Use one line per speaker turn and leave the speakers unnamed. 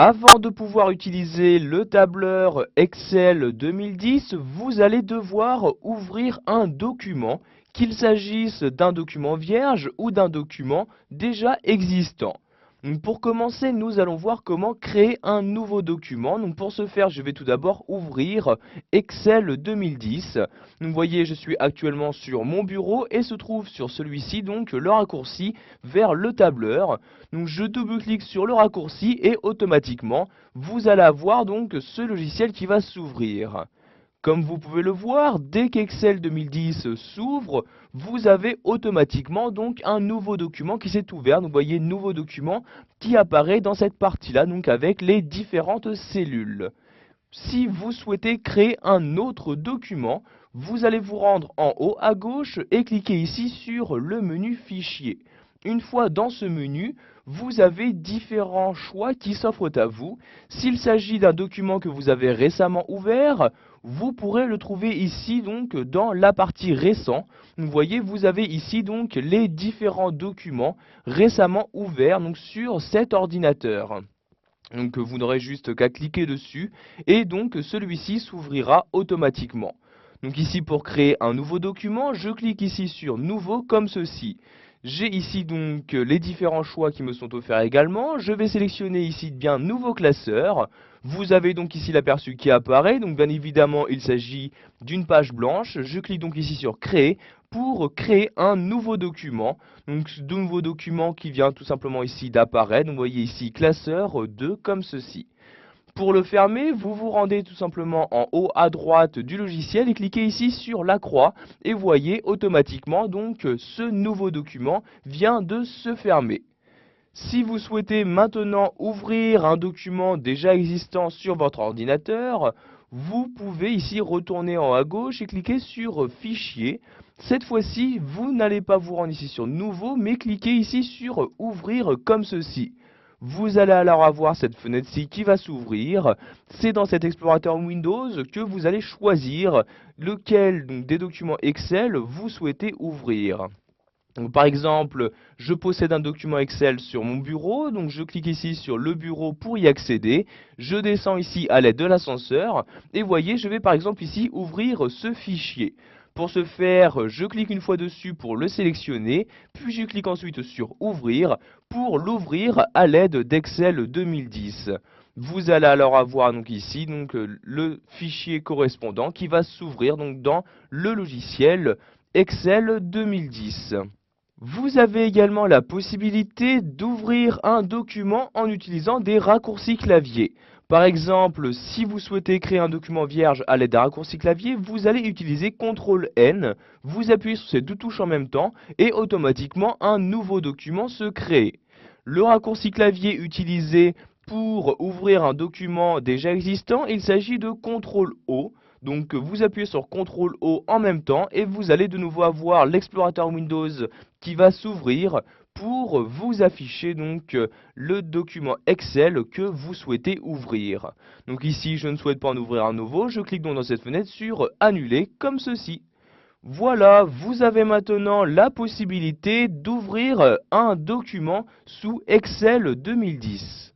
Avant de pouvoir utiliser le tableur Excel 2010, vous allez devoir ouvrir un document, qu'il s'agisse d'un document vierge ou d'un document déjà existant. Donc pour commencer, nous allons voir comment créer un nouveau document. Donc pour ce faire, je vais tout d'abord ouvrir Excel 2010. Donc vous voyez, je suis actuellement sur mon bureau et se trouve sur celui-ci donc le raccourci vers le tableur. Donc je double-clique sur le raccourci et automatiquement, vous allez avoir donc ce logiciel qui va s'ouvrir. Comme vous pouvez le voir, dès qu'Excel 2010 s'ouvre, vous avez automatiquement donc un nouveau document qui s'est ouvert. Donc vous voyez, nouveau document qui apparaît dans cette partie-là, donc avec les différentes cellules. Si vous souhaitez créer un autre document, vous allez vous rendre en haut à gauche et cliquer ici sur le menu Fichier. Une fois dans ce menu, vous avez différents choix qui s'offrent à vous. S'il s'agit d'un document que vous avez récemment ouvert, vous pourrez le trouver ici donc dans la partie récent. Vous voyez, vous avez ici donc les différents documents récemment ouverts donc sur cet ordinateur. Donc vous n'aurez juste qu'à cliquer dessus et donc celui-ci s'ouvrira automatiquement. Donc ici pour créer un nouveau document, je clique ici sur nouveau comme ceci. J'ai ici donc les différents choix qui me sont offerts également. Je vais sélectionner ici bien nouveau classeur. Vous avez donc ici l'aperçu qui apparaît. Donc bien évidemment il s'agit d'une page blanche. Je clique donc ici sur créer pour créer un nouveau document. Donc de nouveau document qui vient tout simplement ici d'apparaître. Donc vous voyez ici classeur 2 comme ceci. Pour le fermer, vous vous rendez tout simplement en haut à droite du logiciel et cliquez ici sur la croix et voyez automatiquement donc ce nouveau document vient de se fermer. Si vous souhaitez maintenant ouvrir un document déjà existant sur votre ordinateur, vous pouvez ici retourner en haut à gauche et cliquer sur Fichier. Cette fois-ci, vous n'allez pas vous rendre ici sur Nouveau, mais cliquez ici sur Ouvrir comme ceci. Vous allez alors avoir cette fenêtre-ci qui va s'ouvrir. C'est dans cet explorateur Windows que vous allez choisir lequel donc, des documents Excel vous souhaitez ouvrir. Donc, par exemple, je possède un document Excel sur mon bureau, donc je clique ici sur le bureau pour y accéder. Je descends ici à l'aide de l'ascenseur et voyez, je vais par exemple ici ouvrir ce fichier. Pour ce faire, je clique une fois dessus pour le sélectionner, puis je clique ensuite sur Ouvrir pour l'ouvrir à l'aide d'Excel 2010. Vous allez alors avoir donc ici le fichier correspondant qui va s'ouvrir donc dans le logiciel Excel 2010. Vous avez également la possibilité d'ouvrir un document en utilisant des raccourcis clavier. Par exemple, si vous souhaitez créer un document vierge à l'aide d'un raccourci clavier, vous allez utiliser CTRL-N, vous appuyez sur ces deux touches en même temps et automatiquement un nouveau document se crée. Le raccourci clavier utilisé pour ouvrir un document déjà existant, il s'agit de CTRL-O. Donc vous appuyez sur CTRL-O en même temps et vous allez de nouveau avoir l'explorateur Windows qui va s'ouvrir pour vous afficher donc le document Excel que vous souhaitez ouvrir. Donc ici, je ne souhaite pas en ouvrir un nouveau, je clique donc dans cette fenêtre sur Annuler comme ceci. Voilà, vous avez maintenant la possibilité d'ouvrir un document sous Excel 2010.